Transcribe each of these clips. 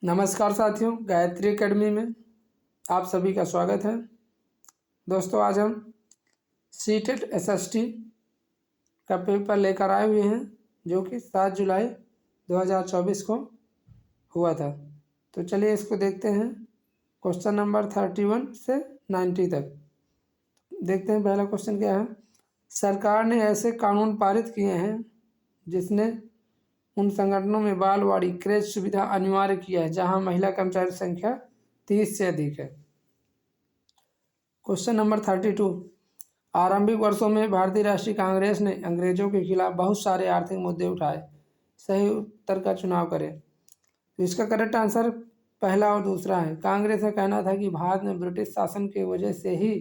नमस्कार साथियों, गायत्री एकेडमी में आप सभी का स्वागत है। दोस्तों, आज हम सीटेट एसएसटी का पेपर लेकर आए हुए हैं जो कि 7 जुलाई 2024 को हुआ था। तो चलिए इसको देखते हैं। क्वेश्चन नंबर 31 से 90 तक देखते हैं। पहला क्वेश्चन क्या है? सरकार ने ऐसे कानून पारित किए हैं जिसने उन संगठनों में बालवाड़ी क्रेच सुविधा अनिवार्य किया है जहां महिला कर्मचारी संख्या 30 से अधिक है। क्वेश्चन नंबर 32, आरंभिक वर्षों में भारतीय राष्ट्रीय कांग्रेस ने अंग्रेजों के खिलाफ बहुत सारे आर्थिक मुद्दे उठाए। सही उत्तर का चुनाव करें। तो इसका करेक्ट आंसर पहला और दूसरा है। कांग्रेस का कहना था कि भारत में ब्रिटिश शासन की वजह से ही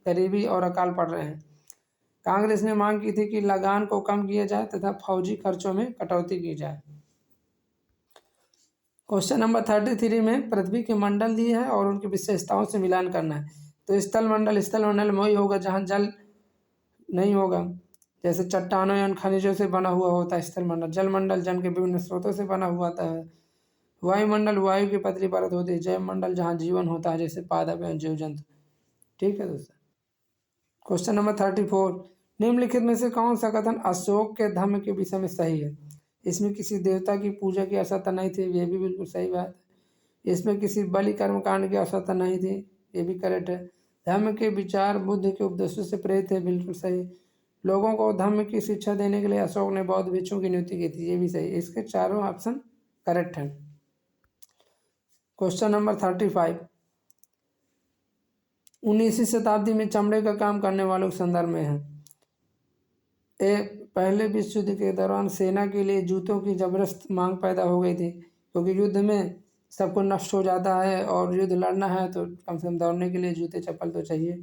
गरीबी और अकाल पड़ रहे हैं। कांग्रेस ने मांग की थी कि लगान को कम किया जाए तथा फौजी खर्चों में कटौती की जाए। क्वेश्चन नंबर 33 में पृथ्वी के मंडल दिए हैं और उनकी विशेषताओं से मिलान करना है। तो स्थल मंडल में वही होगा जहाँ जल नहीं होगा, जैसे चट्टानों या खनिजों से बना हुआ होता है स्थल मंडल। जल मंडल जल के विभिन्न स्रोतों से बना हुआ होता है। वायुमंडल वायु की पतली परत होती है। जैव मंडल जहाँ जीवन होता है, जैसे पादप एवं जीव जंतु। ठीक है दोस्तों। क्वेश्चन नंबर 34, निम्नलिखित में से कौन सा कथन अशोक के धम्म के विषय में सही है? इसमें किसी देवता की पूजा की आवश्यकता नहीं थी, ये भी बिल्कुल सही बात है। इसमें किसी बलि कर्म कांड की आवश्यकता नहीं थी, ये भी करेक्ट है। धर्म के विचार बुद्ध के उपदेशों से प्रेरित है, बिल्कुल सही। लोगों को धर्म की शिक्षा देने के लिए अशोक ने बौद्ध भिक्षुओं की नियुक्ति की थी, ये भी सही। इसके चारों ऑप्शन करेक्ट हैं। क्वेश्चन नंबर 35, 19वीं शताब्दी में चमड़े का काम करने वालों के संदर्भ में है। पहले विश्व युद्ध के दौरान सेना के लिए जूतों की जबरदस्त मांग पैदा हो गई थी, क्योंकि युद्ध में सब कुछ नष्ट हो जाता है और युद्ध लड़ना है तो कम से कम दौड़ने के लिए जूते चप्पल तो चाहिए।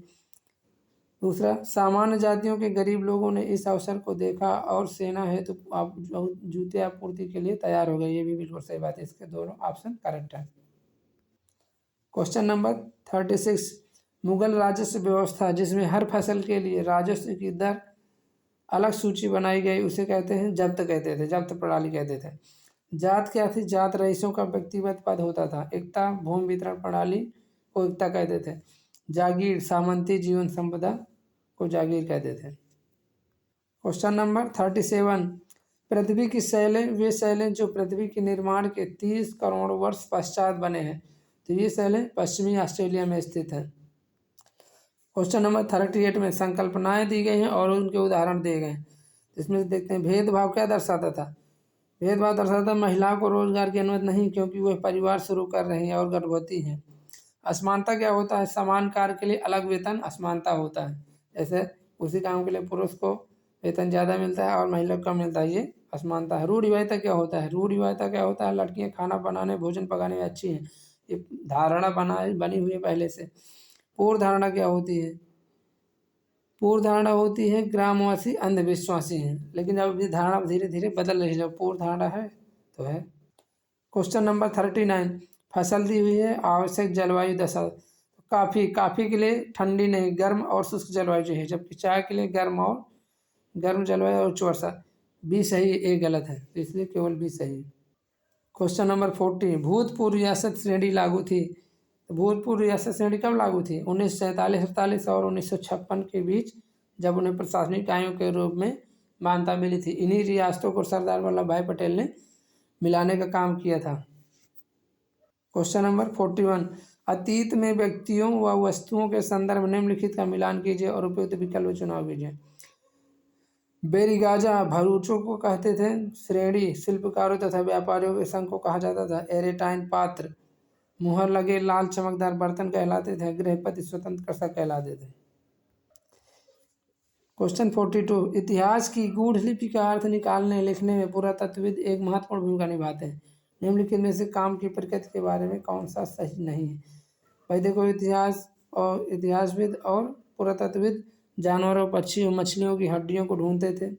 दूसरा, सामान्य जातियों के गरीब लोगों ने इस अवसर को देखा और सेना है तो आप जूते आपूर्ति के लिए तैयार हो गए, ये भी बिल्कुल सही बात है। इसके दोनों ऑप्शन करेक्ट है। क्वेश्चन नंबर 36, मुगल राजस्व व्यवस्था जिसमें हर फसल के लिए राजस्व की दर अलग सूची बनाई गई, उसे कहते हैं जब्त कहते थे, जब्त प्रणाली कहते थे। जात क्या थी? जात रईसों का व्यक्तिगत पद होता था। एकता भूमि वितरण प्रणाली को एकता कहते थे। जागीर सामंती जीवन संपदा को जागीर कहते थे। क्वेश्चन नंबर 37, पृथ्वी की शैलें वे शैलें जो पृथ्वी के निर्माण के 30 करोड़ वर्ष पश्चात बने हैं। तो ये शैलें पश्चिमी ऑस्ट्रेलिया में स्थित हैं। क्वेश्चन नंबर 38 में संकल्पनाएं दी गई हैं और उनके उदाहरण दिए गए हैं। इसमें से देखते हैं, भेदभाव क्या दर्शाता था? भेदभाव दर्शाता महिलाओं को रोजगार की अनुमति नहीं, क्योंकि वह परिवार शुरू कर रही हैं और गर्भवती हैं। असमानता क्या होता है? समान कार्य के लिए अलग वेतन असमानता होता है। जैसे उसी काम के लिए पुरुष को वेतन ज़्यादा मिलता है और महिला को कम मिलता है, ये असमानता है। रूढ़िवादिता क्या होता है? रूढ़िवादिता क्या होता है? लड़कियाँ खाना बनाने भोजन पकाने में अच्छी हैं, ये धारणा बनी हुई है पहले से। पूर्व धारणा क्या होती है? पूर्व धारणा होती है ग्रामवासी अंधविश्वासी हैं, लेकिन अब ये धारणा धीरे धीरे बदल रही है। जब पूर्व धारणा है तो है। क्वेश्चन नंबर 39, फसल दी हुई है, आवश्यक जलवायु दशा। काफ़ी के लिए ठंडी नहीं गर्म और शुष्क जलवायु चाहिए, जबकि चाय के लिए गर्म जलवायु और उच्च वर्षा। बी सही, ए गलत है, तो इसलिए केवल बी सही। क्वेश्चन नंबर 40, भूतपूर्व रियासत श्रेणी लागू थी। भूतपूर्व रियासत श्रेणी कब लागू थी? 1947-48 और 1956 के बीच, जब उन्हें प्रशासनिक इकाइयों के रूप में मान्यता मिली थी। इन्हीं रियासतों को सरदार वल्लभ भाई पटेल ने मिलाने का काम किया था। क्वेश्चन नंबर 41, अतीत में व्यक्तियों व वस्तुओं के संदर्भ निम्नलिखित का मिलान कीजिए और उपयुक्त विकल्प चुनाव कीजिए। बेरिगाजा भरूचों को कहते थे। श्रेणी शिल्पकारों तथा व्यापारियों के संघ को कहा जाता था। एरेटाइन पात्र मुहर लगे लाल चमकदार बर्तन कहलाते थे। गृहपति स्वतंत्रता कहलाते थे। क्वेश्चन 42, इतिहास की गूढ़ लिपि का अर्थ निकालने लिखने में पुरातत्वविद एक महत्वपूर्ण भूमिका निभाते हैं। निम्नलिखित में से काम की प्रकृति के बारे में कौन सा सही नहीं है? भाई देखो, इतिहासविद और पुरातत्वविद जानवरों पक्षियों मछलियों की हड्डियों को ढूंढते थे।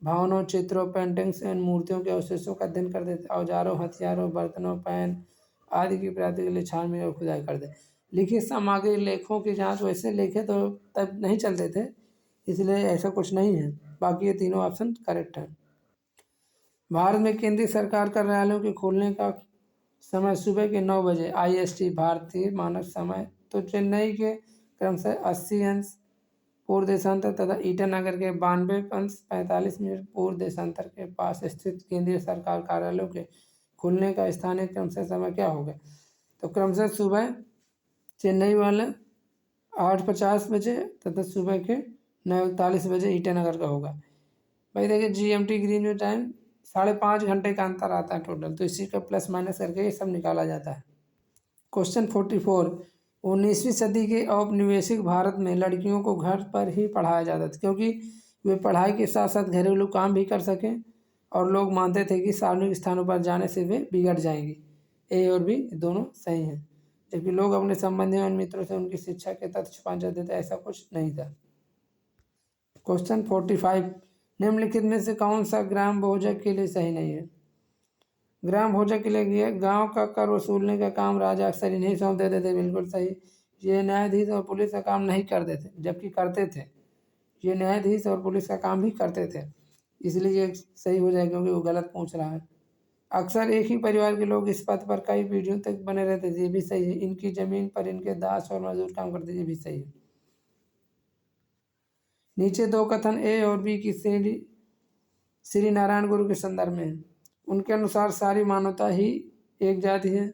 भावनों चित्रों पेंटिंग्स एवं मूर्तियों के अवशेषों का अध्ययन करते थे। औजारों हथियारों बर्तनों पैन आदि की प्राप्ति के लिए छानबीन और खुदाई करते। लिखित सामग्री लेखों की जांच वैसे लेखे तो तब नहीं चलते थे, इसलिए ऐसा कुछ नहीं है। बाकी ये तीनों ऑप्शन करेक्ट हैं। भारत में केंद्रीय सरकार कार्यालयों के खोलने का समय सुबह के 9 बजे IST भारतीय मानक समय। तो चेन्नई के क्रमशः 80 अंश पूर्व देशांतर तथा ईटानगर के 92 अंश 45 मिनट पूर्व देशांतर के पास स्थित केंद्रीय सरकार कार्यालयों के खुलने का स्थानीय क्रमशः समय क्या होगा? तो क्रमशः सुबह चेन्नई वाले 8:50 बजे तथा सुबह के 9:41 बजे ईटानगर का होगा। भाई देखिए GMT ग्रीनविच टाइम 5.5 घंटे का अंतर आता है टोटल, तो इसी का प्लस माइनस करके ये सब निकाला जाता है। क्वेश्चन 44, 19वीं सदी के औपनिवेशिक भारत में लड़कियों को घर पर ही पढ़ाया जाता था क्योंकि वे पढ़ाई के साथ साथ घरेलू काम भी कर सकें और लोग मानते थे कि सार्वजनिक स्थानों पर जाने से वे बिगड़ जाएंगी। ए और बी दोनों सही हैं, जबकि लोग अपने संबंधियों और मित्रों से उनकी शिक्षा के तथ्य छुपा जाते थे, ऐसा कुछ नहीं था। क्वेश्चन 45, निम्नलिखित में से कौन सा ग्राम भोजक के लिए सही नहीं है? ग्राम भोजक के लिए गांव का कर वसूलने का काम राजा अक्सर इन्हें सौंप देते थे, बिल्कुल सही। ये न्यायाधीश और पुलिस का काम नहीं करते थे, जबकि करते थे। ये न्यायाधीश और पुलिस का काम भी करते थे, इसलिए ये सही हो जाएगा क्योंकि वो गलत पूछ रहा है। अक्सर एक ही परिवार के लोग इस पद पर कई पीढ़ियों तक बने रहते थे, ये भी सही है। इनकी जमीन पर इनके दास और मजदूर काम करते थे, ये भी सही है। नीचे दो कथन ए और बी की श्री नारायण गुरु के संदर्भ में है। उनके अनुसार सारी मानवता ही एक जाति है,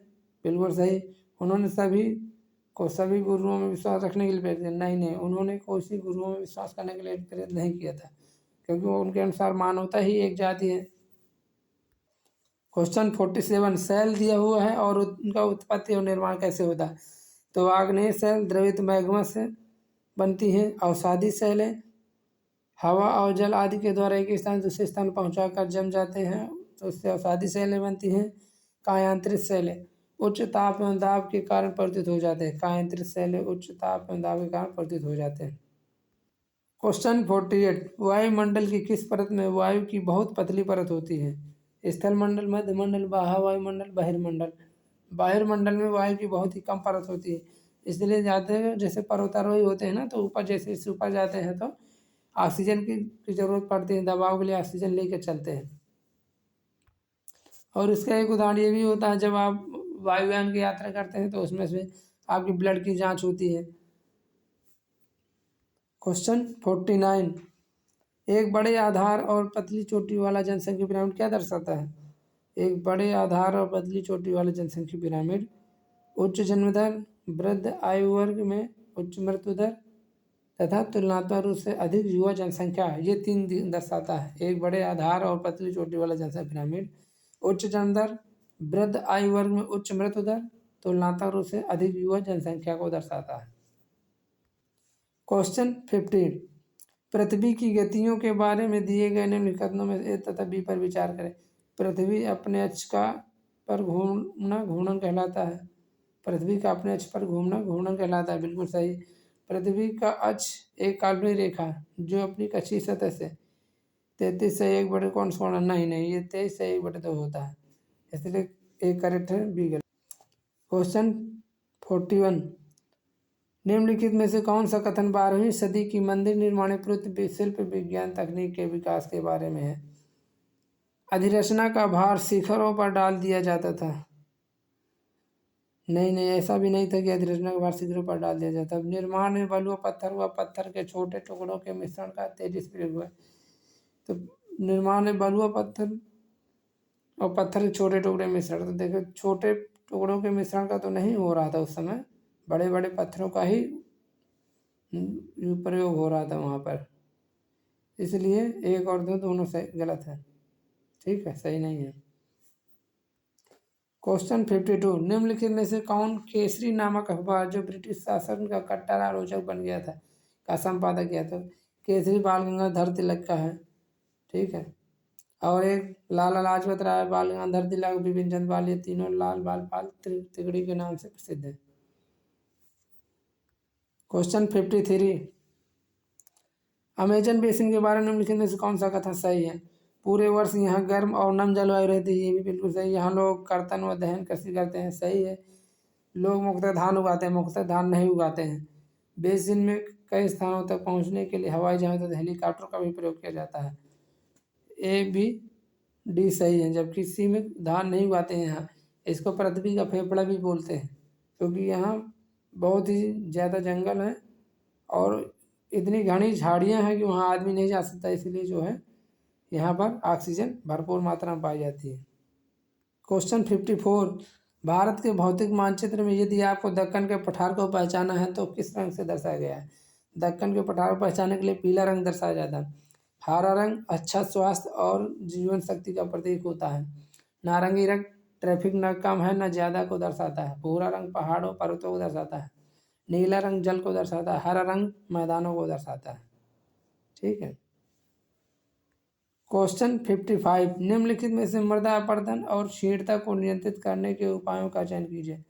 बिल्कुल सही। उन्होंने सभी गुरुओं में विश्वास रखने के लिए प्रेरित किया, नहीं, उन्होंने किसी गुरुओं में विश्वास करने के लिए प्रेरित नहीं किया था, क्योंकि उनके अनुसार मानवता ही एक जाति है। क्वेश्चन 47, शैल दिया हुआ है और उनका उत्पत्ति और निर्माण कैसे होता है? तो आग्नेय शैल द्रवित मैग्मा से बनती है। अवसादी शैलें हवा और जल आदि के द्वारा एक स्थान दूसरे स्थान पहुंचाकर जम जाते हैं, तो उससे अवसादी शैलें बनती हैं। कायांतरित शैलें उच्च ताप एवं दाब के कारण प्रदूषित हो जाते हैं। कायांतरित शैलें उच्च ताप एवं दाब के कारण प्रदूषित हो जाते हैं। क्वेश्चन 48, वायुमंडल की किस परत में वायु की बहुत पतली परत होती है? स्थल मंडल, मध्य मंडल, बाह्य वायुमंडल, बहिर्मंडल। बहिर्मंडल में वायु की बहुत ही कम परत होती है, इसलिए जाते हैं जैसे पर्वतारोही होते हैं ना, तो ऊपर जैसे ऊपर जाते हैं तो ऑक्सीजन की जरूरत पड़ती है, दबाव के लिए ऑक्सीजन लेकर चलते हैं। और इसका एक उदाहरण ये भी होता है, जब आप वायुयान की यात्रा करते हैं तो उसमें से आपकी ब्लड की जांच होती है। क्वेश्चन 49, एक बड़े आधार और पतली चोटी वाला जनसंख्या पिरामिड क्या दर्शाता है? एक बड़े आधार और पतली चोटी वाला जनसंख्या पिरामिड उच्च जन्म दर, वृद्ध आयु वर्ग में उच्च मृत्यु दर तथा तुलनात्मक रूप से अधिक युवा जनसंख्या, ये 3 दर्शाता है। एक बड़े आधार और पतली चोटी वाला जनसंख्या पिरामिड उच्च जन्म दर, वृद्ध आयु वर्ग में उच्च मृत्यु दर, तुलनात्मक रूप से अधिक युवा जनसंख्या को दर्शाता है। क्वेश्चन 15, पृथ्वी की गतियों के बारे में दिए गए निम्न कथनों में ए तथा बी पर विचार करें। पृथ्वी अपने अक्ष पर घूमना घूर्णन कहलाता है। पृथ्वी का अपने अक्ष पर घूमना घूर्णन कहलाता है, बिल्कुल सही। पृथ्वी का अक्ष एक काल्पनिक रेखा है जो अपनी कक्षीय सतह से 33 से 1/2 कोण से कोण, नहीं, ये 23 से 1/2 होता है, इसलिए एक करेक्ट है, बी गलत। क्वेश्चन 41, निम्नलिखित में से कौन सा कथन 12वीं सदी की मंदिर निर्माण पूर्व शिल्प विज्ञान तकनीक के विकास के बारे में है? अधिरचना का भार शिखरों पर डाल दिया जाता था, नहीं, ऐसा भी नहीं था कि अधिरचना का भार शिखरों पर डाल दिया जाता। निर्माण में बलुआ पत्थर व पत्थर के छोटे टुकड़ों के मिश्रण का तेजी से प्रयोग हुआ। तो निर्माण में बलुआ पत्थर और पत्थर के छोटे टुकड़े मिश्रण, तो देखो छोटे टुकड़ों के मिश्रण का तो नहीं हो रहा था उस समय, बड़े बड़े पत्थरों का ही प्रयोग हो रहा था वहाँ पर, इसलिए 1 और 2 दोनों सही गलत है, ठीक है, सही नहीं है। क्वेश्चन 52, निम्नलिखित में से कौन केसरी नामक अखबार जो ब्रिटिश शासन का कट्टर आलोचक बन गया था का संपादक किया था? केसरी बाल गंगाधर तिलक का है, ठीक है। और एक लाला लाजपत राय, बाल गंगाधर तिलक, बिपिन चंद्र पाल, ये तीनों लाल बाल पाल तिगड़ी के नाम से प्रसिद्ध है। क्वेश्चन 53, अमेजन बेसिन के बारे में निम्नलिखित में से कौन सा कथन सही है? पूरे वर्ष यहाँ गर्म और नम जलवायु रहती है, ये भी बिल्कुल सही। यहाँ लोग कर्तन व दहन कृषि करते हैं, सही है। लोग मुख्यतः धान उगाते हैं, मुख्यतः धान नहीं उगाते हैं। बेसिन में कई स्थानों तक पहुँचने के लिए हवाई जहाज तथा हेलीकॉप्टर का भी प्रयोग किया जाता है। ए बी डी सही है, जबकि सी में धान नहीं उगाते हैं यहाँ। इसको पृथ्वी का फेफड़ा भी बोलते हैं, क्योंकि यहाँ बहुत ही ज़्यादा जंगल है और इतनी घनी झाड़ियाँ हैं कि वहाँ आदमी नहीं जा सकता, इसलिए जो है यहाँ पर ऑक्सीजन भरपूर मात्रा में पाई जाती है। क्वेश्चन 54, भारत के भौतिक मानचित्र में यदि आपको दक्कन के पठार को पहचाना है तो किस रंग से दर्शाया गया है? दक्कन के पठार को पहचानने के लिए पीला रंग दर्शाया जाता है। हरा रंग अच्छा स्वास्थ्य और जीवन शक्ति का प्रतीक होता है। नारंगी रंग ट्रैफिक न कम है न ज़्यादा को दर्शाता है। भूरा रंग पहाड़ों पर्वतों को दर्शाता है। नीला रंग जल को दर्शाता है। हरा रंग मैदानों को दर्शाता है। ठीक है। क्वेश्चन 55, निम्नलिखित में से मृदा अपरदन और क्षीणता को नियंत्रित करने के उपायों का चयन कीजिए।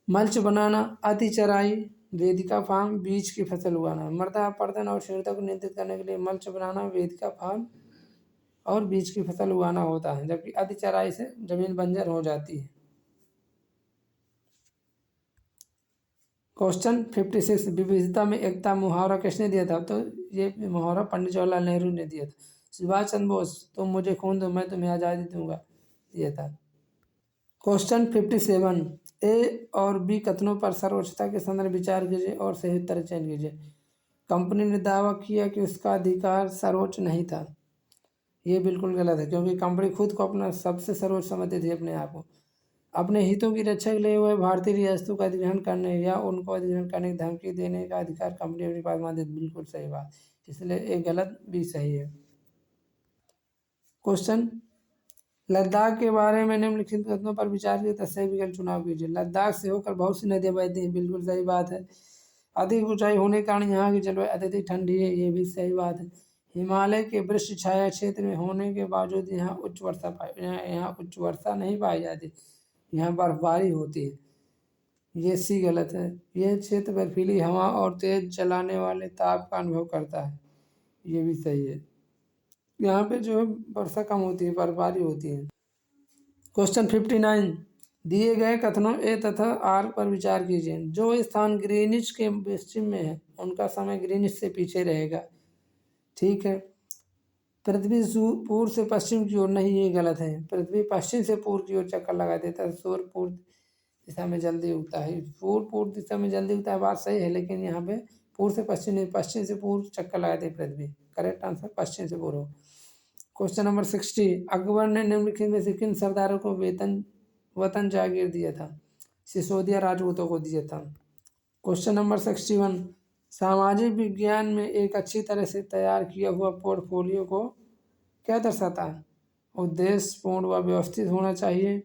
मल्च बनाना, अति चराई, वेदिका फार्म, बीज की फसल उगाना। मृदा अपरदन और क्षीणता को नियंत्रित करने के लिए मल्च बनाना, वेदिका फार्म और बीज की फसल उगाना होता है, जबकि अति चराई से जमीन बंजर हो जाती है। क्वेश्चन 56, विविधता में एकता मुहावरा किसने दिया था? तो ये मुहावरा पंडित जवाहरलाल नेहरू ने दिया था। सुभाष चंद्र बोस, तुम मुझे खून दो मैं तुम्हें आज़ादी दूंगा, दिया था। क्वेश्चन 57, ए और बी कथनों पर सर्वोच्चता के संदर्भ विचार कीजिए और सही उत्तर चयन कीजिए। कंपनी ने दावा किया कि उसका अधिकार सर्वोच्च नहीं था। ये बिल्कुल गलत है, क्योंकि कंपनी खुद को अपना सबसे सर्वोच्च समझती थी अपने आप को। अपने हितों की रक्षा के लिए वह भारतीय रियासतों का अधिग्रहण करने या उनको अधिग्रहण करने की धमकी देने का अधिकार कंपनी अपने पास मानती थी। बिल्कुल सही बात, इसलिए ए गलत, बी सही है। क्वेश्चन, लद्दाख के बारे में निम्नलिखित कथनों पर विचार कीजिए, सही विकल्प चुनाव कीजिए। लद्दाख से होकर बहुत सी नदियां बहती हैं, बिल्कुल सही बात है। अधिक ऊंचाई होने के कारण यहाँ की जलवायु अत्यधिक ठंडी है, ये भी सही बात है। हिमालय के वृक्ष छाया क्षेत्र में होने के बावजूद यहाँ उच्च वर्षा नहीं पाई जाती, यहाँ बर्फबारी होती है, ये सी गलत है। यह क्षेत्र बर्फीली हवा और तेज चलाने वाले ताप का अनुभव करता है, ये भी सही है। यहाँ पे जो है वर्षा कम होती है, बर्फबारी होती है। क्वेश्चन 59, दिए गए कथनों ए तथा आर पर विचार कीजिए। जो स्थान ग्रीनिच के पश्चिम में है उनका समय ग्रीनिच से पीछे रहेगा। ठीक है। पृथ्वी पूर्व से पश्चिम की ओर, नहीं ये गलत है। पृथ्वी पश्चिम से पूर्व की ओर चक्कर लगा देता है, सूर्य पूर्व दिशा में जल्दी उगता है। पूर्व दिशा में जल्दी उगता है, बात सही है, लेकिन यहाँ पे पूर्व से पश्चिम नहीं, पश्चिम से पूर्व चक्कर लगाती है पृथ्वी। करेक्ट आंसर पश्चिम से पूर्व। क्वेश्चन नंबर 60, अकबर ने निम्नलिखित में से किन सरदारों को वतन जागीर दिया था? सिसोदिया राजपूतों को दिया था। क्वेश्चन नंबर 61, सामाजिक विज्ञान में एक अच्छी तरह से तैयार किया हुआ पोर्टफोलियो को क्या दर्शाता है? उद्देश्यपूर्ण व व्यवस्थित होना चाहिए,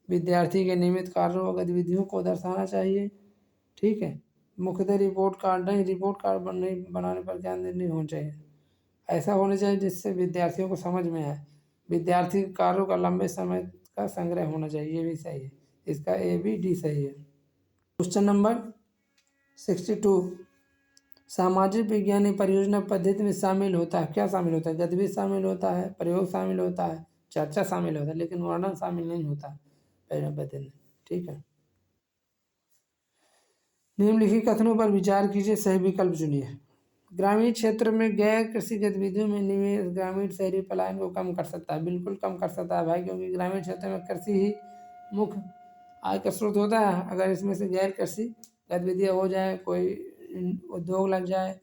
विद्यार्थी के नियमित कार्यों व गतिविधियों को दर्शाना चाहिए। ठीक है। मुख्यतः रिपोर्ट कार्ड नहीं, रिपोर्ट कार्ड बनाने पर ध्यान नहीं होना चाहिए। ऐसा होना चाहिए जिससे विद्यार्थियों को समझ में आए। विद्यार्थी कार्यों का लंबे समय का संग्रह होना चाहिए, ये भी सही है। इसका ए बी डी सही है। क्वेश्चन नंबर 62, सामाजिक विज्ञान परियोजना पद्धति में शामिल होता है, क्या शामिल होता है? गतिविधि शामिल होता है, प्रयोग शामिल होता है, चर्चा शामिल होता है, लेकिन वर्णन शामिल नहीं होता परियोजना पद्धति में। ठीक है। निम्नलिखित कथनों पर विचार कीजिए, सही विकल्प चुनिए। ग्रामीण क्षेत्र में गैर कृषि गतिविधियों में निवेश ग्रामीण शहरी पलायन को कम कर सकता है। बिल्कुल कम कर सकता है भाई, क्योंकि ग्रामीण क्षेत्र में कृषि ही मुख्य आय का स्रोत होता है। अगर इसमें से गैर कृषि गतिविधियाँ हो जाए, कोई उद्योग लग जाए,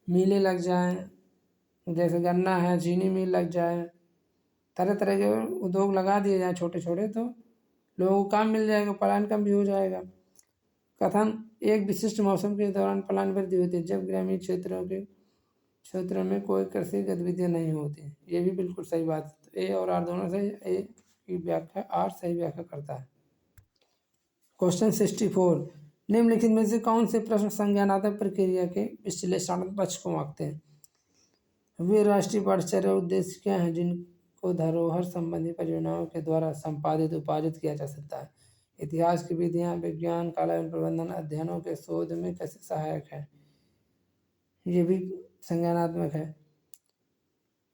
मिलें लग जाएँ, जैसे गन्ना है, चीनी मिल लग जाए, तरह तरह के उद्योग लगा दिए जाए छोटे छोटे, तो लोगों को काम मिल जाएगा, पलायन कम भी हो जाएगा। कथन, एक विशिष्ट मौसम के दौरान पलायन वृद्धि होती है जब ग्रामीण क्षेत्रों में कोई कृषि गतिविधियाँ नहीं होती। ये भी बिल्कुल सही बात है। ए और आर दोनों सही, ए की व्याख्या आर सही व्याख्या करता है। क्वेश्चन 64, निम्नलिखित में से कौन से प्रश्न संज्ञानात्मक प्रक्रिया के विश्लेषणात्मक पक्ष को मांगते हैं? वे राष्ट्रीय पाठ्यचर्या उद्देश्य क्या हैं जिनको धरोहर संबंधी परियोजनाओं के द्वारा संपादित उपार्जित किया जा सकता है? इतिहास की विधियाँ विज्ञान कालावन प्रबंधन अध्ययनों के शोध में कैसे सहायक है? ये भी संज्ञानात्मक है।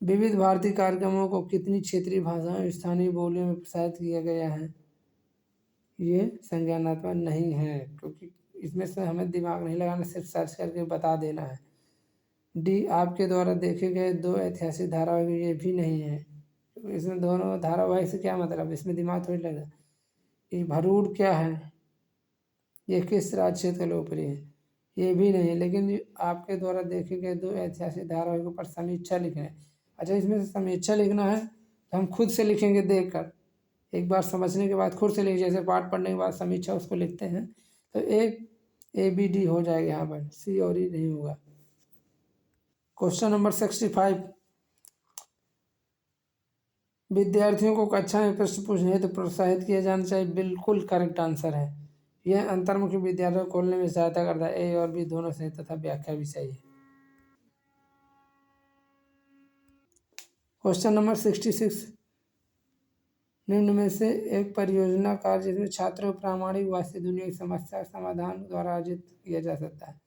विविध भारतीय कार्यक्रमों को कितनी क्षेत्रीय भाषाओं स्थानीय बोलियों में प्रसारित किया गया है? ये संज्ञानात्मक नहीं है, क्योंकि इसमें से हमें दिमाग नहीं लगाना, सिर्फ सर्च करके बता देना है। डी, आपके द्वारा देखे गए 2 ऐतिहासिक धारावाहिक, ये भी नहीं है। इसमें दोनों धारावाहिक से क्या मतलब, इसमें दिमाग थोड़ी लगा। ये भरूड क्या है, ये किस राज्य क्षेत्र लोकप्रिय है, ये भी नहीं है। लेकिन आपके द्वारा देखे गए 2 ऐतिहासिक धारावाहिकों पर समीक्षा लिखना है। अच्छा, इसमें से समीक्षा लिखना है तो हम खुद से लिखेंगे देखकर, एक बार समझने के बाद खुद से लिख, जैसे पाठ पढ़ने के बाद समीक्षा उसको लिखते हैं, तो एक ABD हो जाएगा यहाँ पर, C और E नहीं होगा। क्वेश्चन नंबर 65, विद्यार्थियों को कक्षा में प्रश्न पूछने हेतु प्रोत्साहित किया जाना चाहिए, बिल्कुल करेक्ट आंसर है। यह अंतर्मुखी विद्यार्थियों को खोलने में सहायता करता है, A और B दोनों सही तथा व्याख्या भी सही है। क्वेश्चन नंबर 66, निम्न में से एक परियोजना कार्य जिसमें छात्रों को प्रामाणिक वास्तविक दुनिया की समस्या समाधान द्वारा अर्जित किया जा सकता है,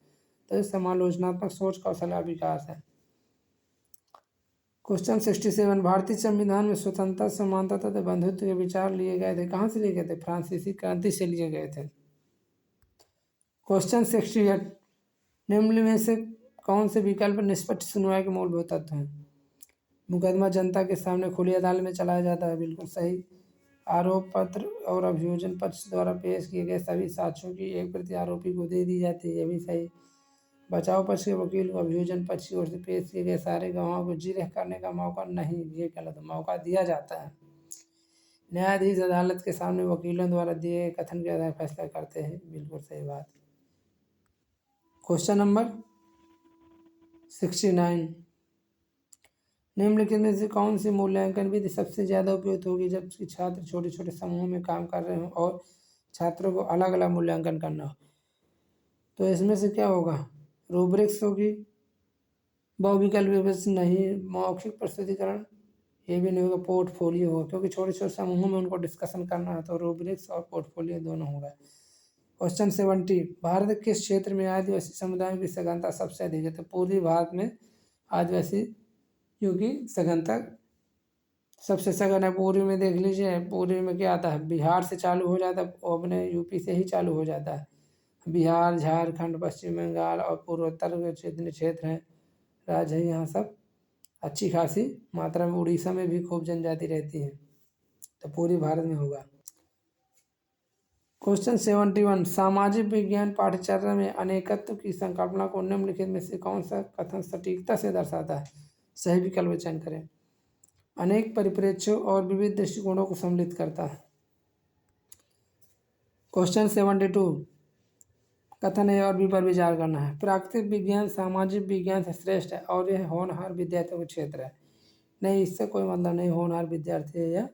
तो समालोचनात्मक सोच कौशल का विकास है। क्वेश्चन 67, भारतीय संविधान में स्वतंत्रता समानता तथा बंधुत्व के विचार लिए गए थे, कहाँ से लिए गए थे, फ्रांसीसी क्रांति से लिए गए थे। क्वेश्चन 68, निम्न में से कौन से विकल्प निष्पक्ष सुनवाई के मूलभूत तत्व हैं। मुकदमा जनता के सामने खुली अदालत में चलाया जाता है, बिल्कुल सही। आरोप पत्र और अभियोजन पक्ष द्वारा पेश किए गए सभी साक्ष्यों की एक प्रति आरोपी को दे दी जाती है, यह भी सही। बचाव पक्ष के वकील को अभियोजन पक्ष की ओर से पेश किए गए सारे गवाहों को जिरह करने का मौका नहीं, ये गलत, मौका दिया जाता है। न्यायाधीश अदालत के सामने वकीलों द्वारा दिए गए कथन के आधार फैसला करते हैं, बिल्कुल सही बात। क्वेश्चन नंबर 69, निम्नलिखित में से कौन सी मूल्यांकन विधि सबसे ज़्यादा उपयुक्त होगी जबकि छात्र छोटे छोटे समूहों में काम कर रहे हों और छात्रों को अलग अलग मूल्यांकन करना हो। तो इसमें से क्या होगा, रूब्रिक्स होगी, बहुविकल्प विवेचन नहीं, मौखिक प्रस्तुतिकरण, ये भी नहीं होगा, पोर्टफोलियो होगा, क्योंकि छोटे छोटे समूहों में उनको डिस्कशन करना है, तो रूब्रिक्स और पोर्टफोलियो दोनों होगा। क्वेश्चन 70, भारत के किस क्षेत्र में आदिवासी समुदायों की सघनता सबसे अधिक है, तो पूर्वी भारत में आदिवासी क्योंकि सघनता सबसे सघन है। पूर्वी में देख लीजिए, पूर्वी में क्या आता है, बिहार से चालू हो जाता है, अपने यूपी से ही चालू हो जाता है। बिहार, झारखंड, पश्चिम बंगाल और पूर्वोत्तर के जितने क्षेत्र हैं, राज्य है, यहाँ सब अच्छी खासी मात्रा में, उड़ीसा में भी खूब जनजाति रहती है, तो पूरी भारत में होगा। क्वेश्चन 71, सामाजिक विज्ञान पाठ्यचर्या में अनेकत्व की संकल्पना को निम्नलिखित में से कौन सा कथन सटीकता से दर्शाता है, सही विकल्प चयन करें। अनेक परिप्रेक्ष्यों और विविध दृष्टिकोणों को सम्मिलित करता है। क्वेश्चन 72, कथन A और B पर विचार करना है। प्राकृतिक विज्ञान सामाजिक विज्ञान से श्रेष्ठ है और यह होनहार विद्यार्थियों का क्षेत्र है। नहीं, इससे कोई मतलब नहीं, होनहार विद्यार्थी है या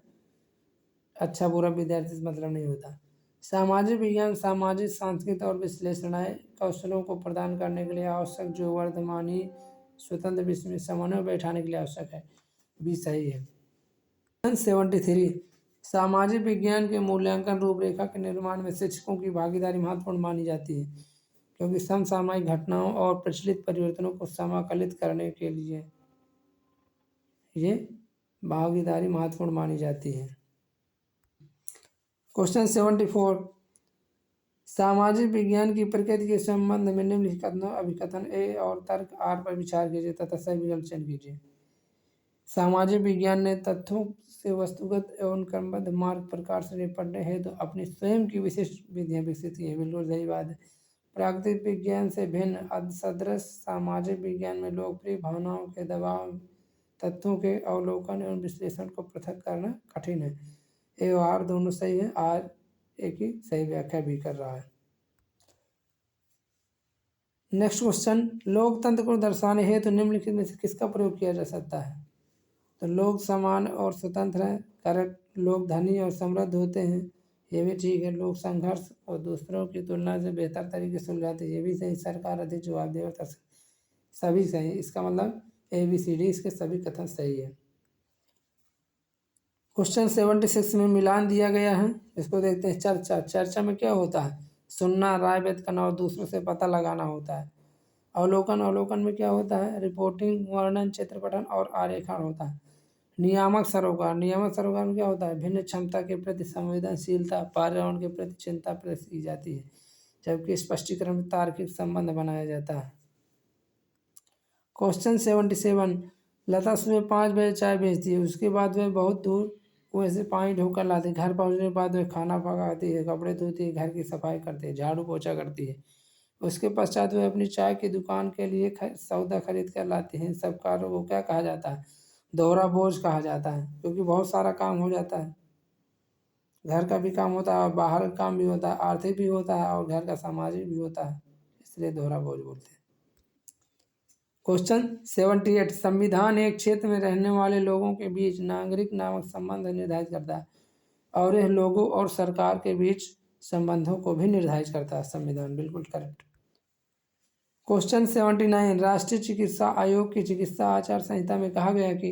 अच्छा बुरा विद्यार्थी से मतलब नहीं होता। सामाजिक विज्ञान सामाजिक सांस्कृतिक और विश्लेषणात्मक कौशलों को प्रदान करने के लिए आवश्यक जो वर्तमानी स्वतंत्र विश्व में समन्वय बैठाने के लिए आवश्यक है, भी सही है। 73, सामाजिक विज्ञान के मूल्यांकन रूपरेखा के निर्माण में शिक्षकों की भागीदारी महत्वपूर्ण मानी जाती है, क्योंकि समसामयिक घटनाओं और प्रचलित परिवर्तनों को समाकलित करने के लिए ये भागीदारी महत्वपूर्ण मानी जाती है। क्वेश्चन 74, सामाजिक विज्ञान की प्रकृति के संबंध में निम्नलिखित कथनों अभिकथन A और तर्क R पर विचार कीजिए तथा सही विकल्प चयन कीजिए। सामाजिक विज्ञान ने तथ्यों से वस्तुगत एवं क्रमबद्ध मार्ग प्रकार से निपटने हेतु तो अपनी स्वयं की विशिष्ट विधियां विकसित की है, बिल्कुल सही बात है। प्राकृतिक विज्ञान से भिन्न सदृश सामाजिक विज्ञान में लोकप्रिय भावनाओं के दबाव तथ्यों के अवलोकन एवं विश्लेषण को पृथक करना कठिन है। A और R दोनों सही है, R एक ही सही व्याख्या भी कर रहा है। नेक्स्ट क्वेश्चन, लोकतंत्र को दर्शाने हेतु निम्नलिखित में से किसका प्रयोग किया जा सकता है। तो लोग समान और स्वतंत्र हैं, करेक्ट। लोग धनी और समृद्ध होते हैं, ये भी ठीक है। लोग संघर्ष और दूसरों की तुलना से बेहतर तरीके से सुलझाते हैं, ये भी सही। सरकार अधिक जवाबदेह और सभी सही। इसका मतलब ABCD इसके सभी कथन सही है। क्वेश्चन 76 में मिलान दिया गया है, इसको देखते हैं। चर्चा, चर्चा में क्या होता है, सुनना, राय व्यक्त करना और दूसरों से पता लगाना होता है। अवलोकन, अवलोकन में क्या होता है, रिपोर्टिंग, वर्णन, चित्रपटन और आरेखण होता है। नियामक सरोकार, नियामक सरोकार में क्या होता है, भिन्न क्षमता के प्रति संवेदनशीलता, पर्यावरण के प्रति चिंता प्रदर्शित की जाती है, जबकि स्पष्टीकरण में तार्किक संबंध बनाया जाता है। क्वेश्चन 77, लता सुबह 5 बजे चाय बेचती है, उसके बाद वह बहुत दूर कुएं से पानी ढोकर लाती है, घर पहुंचने के बाद वह खाना पकाती है, कपड़े धोती है, घर की सफाई करती है, झाड़ू पोछा करती है। उसके पश्चात वह अपनी चाय की दुकान के लिए सौदा खरीद कर लाती है। इन सब कार्यों को क्या कहा जाता है? दोहरा बोझ कहा जाता है, क्योंकि बहुत सारा काम हो जाता है। घर का भी काम होता है और बाहर का काम भी होता है, आर्थिक भी होता है और घर का सामाजिक भी होता है, इसलिए दोहरा बोझ बोलते हैं। क्वेश्चन 78, संविधान एक क्षेत्र में रहने वाले लोगों के बीच नागरिक नामक संबंध निर्धारित करता है और यह लोगों और सरकार के बीच संबंधों को भी निर्धारित करता है। संविधान बिल्कुल करेक्ट। क्वेश्चन 79, राष्ट्रीय चिकित्सा आयोग की चिकित्सा आचार संहिता में कहा गया है कि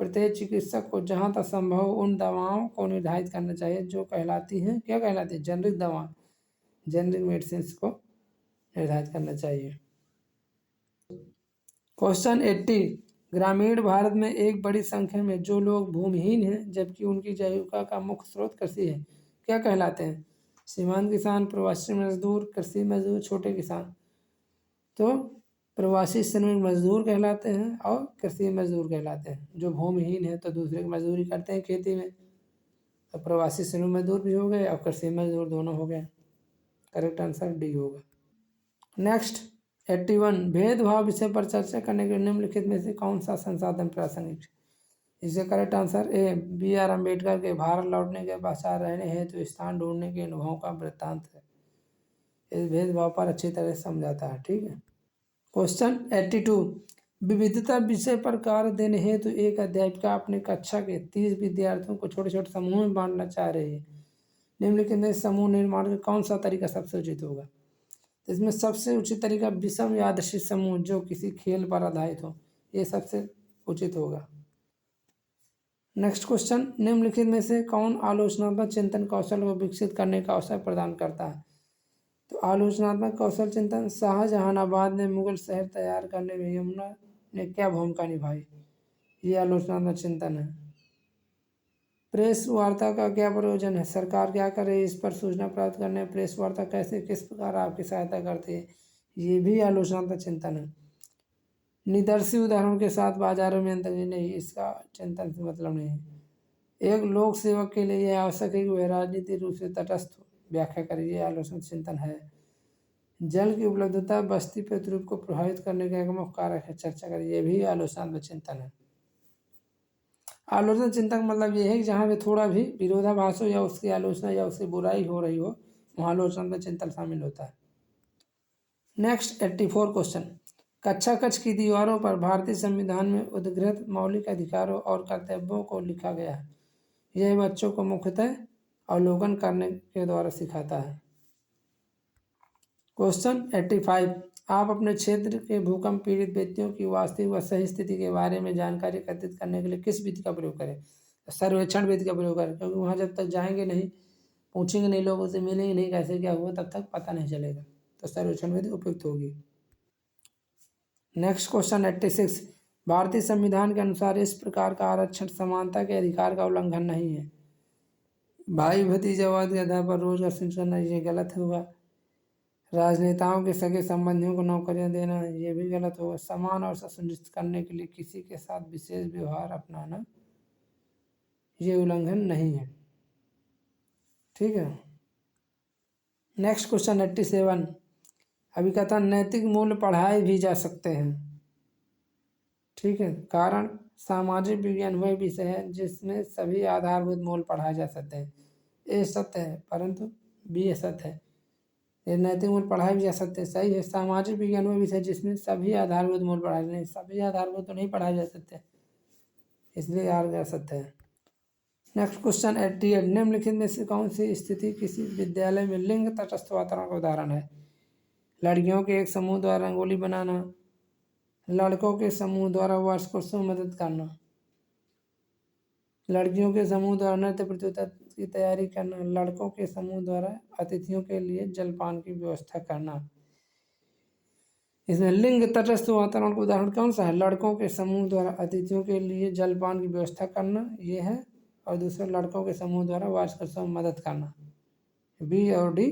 प्रत्येक चिकित्सक को जहां तक संभव हो उन दवाओं को निर्धारित करना चाहिए जो कहलाती हैं, क्या कहलाती है? जेनरिक दवा, जेनरिक मेडिसिन को निर्धारित करना चाहिए। क्वेश्चन 80, ग्रामीण भारत में एक बड़ी संख्या में जो लोग भूमिहीन हैं जबकि उनकी जीविका का मुख्य स्रोत कृषि है, क्या कहलाते हैं? सीमांत किसान, प्रवासी मजदूर, कृषि मजदूर, छोटे किसान। तो प्रवासी श्रमिक मजदूर कहलाते हैं और कृषि मजदूर कहलाते हैं। जो भूमिहीन है तो दूसरे की मजदूरी करते हैं खेती में, तो प्रवासी श्रमिक मजदूर भी हो गए और कृषि मजदूर दोनों हो गए। करेक्ट आंसर डी होगा। नेक्स्ट 81, भेदभाव विषय पर चर्चा करने के निम्नलिखित में से कौन सा संसाधन प्रासंगिक? इसका correct answer A, BR Ambedkar के भारत लौटने के पश्चात रहने हेतु स्थान ढूंढने के अनुभवों का वृत्तांत है। इस भेदभाव पर अच्छी तरह से समझाता है। ठीक है। क्वेश्चन 82, विविधता विषय पर कार्य देने हेतु एक अध्यापिका अपनी कक्षा के 30 विद्यार्थियों को छोटे छोटे समूह में बांटना चाह रही है। निम्नलिखित में समूह निर्माण का कौन सा तरीका सबसे उचित होगा? इसमें सबसे उचित तरीका विषम यादृच्छिक समूह जो किसी खेल पर आधारित हो, ये सबसे उचित होगा। नेक्स्ट क्वेश्चन, निम्नलिखित में से कौन आलोचनात्मक चिंतन कौशल को विकसित करने का अवसर प्रदान करता है? तो आलोचनात्मक कौशल चिंतन, शाहजहानाबाद ने मुगल शहर तैयार करने में यमुना ने क्या भूमिका निभाई? ये आलोचनात्मक चिंतन है। प्रेस वार्ता का क्या प्रयोजन है? सरकार क्या कर रही है इस पर सूचना प्राप्त करने में प्रेस वार्ता कैसे किस प्रकार आपकी सहायता करती है? ये भी आलोचनात्मक चिंतन है। निदर्शी उदाहरण के साथ बाजारों में अंतर नहीं, इसका चिंतन से मतलब नहीं है। एक लोक सेवक के लिए यह आवश्यक है कि वह राजनीतिक रूप से तटस्थ व्याख्या करे, ये आलोचनात्मक चिंतन है। जल की उपलब्धता बस्ती प्रतिरूप को प्रभावित करने का एक मुख्य कारक है, चर्चा करें, यह भी आलोचनात्मक चिंतन है। आलोचना चिंतन मतलब यह है कि जहाँ पे थोड़ा भी विरोधाभास हो या उसकी आलोचना या उसकी बुराई हो रही हो, वहाँ आलोचनात्मक चिंतन शामिल होता है। नेक्स्ट 84 क्वेश्चन, कक्षा कक्ष की दीवारों पर भारतीय संविधान में उद्घृत मौलिक अधिकारों और कर्तव्यों को लिखा गया है। यह बच्चों को मुख्यतः अवलोकन करने के द्वारा सिखाता है। क्वेश्चन 85, आप अपने क्षेत्र के भूकंप पीड़ित व्यक्तियों की वास्तविक व सही स्थिति के बारे में जानकारी एकत्रित करने के लिए किस विधि का प्रयोग करें? सर्वेक्षण विधि का प्रयोग करें, क्योंकि वहाँ जब तक जाएंगे नहीं, पूछेंगे नहीं, लोगों से मिलेंगे नहीं कैसे क्या हुआ, तब तक पता नहीं चलेगा, तो सर्वेक्षण विधि उपयुक्त होगी। नेक्स्ट क्वेश्चन 86, भारतीय संविधान के अनुसार इस प्रकार का आरक्षण समानता के अधिकार का उल्लंघन नहीं है। भाई भतीजावाद के आधार पर रोजगार सृजन करना, ये गलत होगा। राजनेताओं के सगे संबंधियों को नौकरियां देना, ये भी गलत होगा। समान अवसर सुनिश्चित करने के लिए किसी के साथ विशेष व्यवहार अपनाना, ये उल्लंघन नहीं है। ठीक है। नेक्स्ट क्वेश्चन 87, अभी कहता नैतिक मूल्य पढ़ाए भी जा सकते हैं। ठीक है, कारण सामाजिक विज्ञान वह विषय है जिसमें सभी आधारभूत मूल्य पढ़ाए जा सकते हैं। ये सत्य है, परंतु भी असत्य है। ये नैतिक मूल्य पढ़ाए भी जा सकते हैं, सही है। सामाजिक विज्ञान में विषय जिसमें सभी आधारभूत मूल्य पढ़ाए, नहीं सभी आधारभूत तो नहीं पढ़ाए जा सकते, इसलिए यार जा सकते हैं। नेक्स्ट क्वेश्चन 88, निम्नलिखित में से कौन सी स्थिति किसी विद्यालय में लिंग तटस्थ वातावरण का उदाहरण है? लड़कियों के एक समूह द्वारा रंगोली बनाना, लड़कों के समूह द्वारा वार्षिकोत्सव में मदद करना, लड़कियों के समूह द्वारा नृत्य प्रतियोगिता की तैयारी करना, लड़कों के समूह द्वारा अतिथियों के लिए जलपान की व्यवस्था करना। इसमें लिंग तटस्थ वातावरण का उदाहरण कौन सा है? लड़कों के समूह द्वारा अतिथियों के लिए जलपान की व्यवस्था करना, ये है, और दूसरा लड़कों के समूह द्वारा वार्षिकोत्सव में मदद करना। बी और डी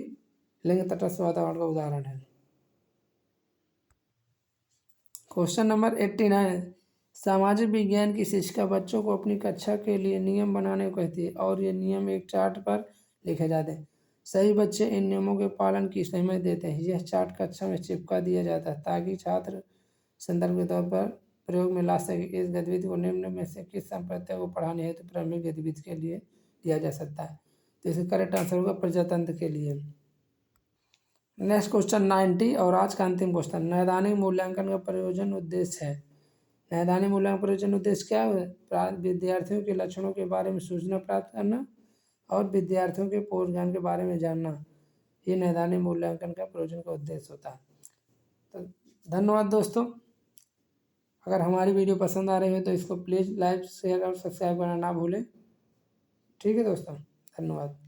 लिंग तटस्थ वातावरण का उदाहरण है। क्वेश्चन नंबर 89, सामाजिक विज्ञान की शिक्षिका बच्चों को अपनी कक्षा के लिए नियम बनाने को कहती है और ये नियम एक चार्ट पर लिखे जाते हैं। सभी बच्चे इन नियमों के पालन की सहमति देते हैं। यह चार्ट कक्षा में चिपका दिया जाता है ताकि छात्र संदर्भ के तौर पर प्रयोग में ला सके। इस गतिविधि को निम्न में से किस संप्रदाय को पढ़ाने हेतु प्रारंभिक गतिविधि के लिए दिया जा सकता है? तो इसका करेक्ट आंसर होगा प्रजातंत्र के लिए। नेक्स्ट क्वेश्चन 90 और आज का अंतिम क्वेश्चन, नैदानिक मूल्यांकन का प्रयोजन उद्देश्य है। नैदानिक मूल्यांकन प्रयोजन उद्देश्य क्या है? विद्यार्थियों के लक्षणों के बारे में सूचना प्राप्त करना और विद्यार्थियों के पूर्व ज्ञान के बारे में जानना, ये नैदानिक मूल्यांकन का प्रयोजन का उद्देश्य होता है। तो धन्यवाद दोस्तों। अगर हमारी वीडियो पसंद आ रही है तो इसको प्लीज़ लाइक शेयर और सब्सक्राइब करना ना भूलें। ठीक है दोस्तों, धन्यवाद।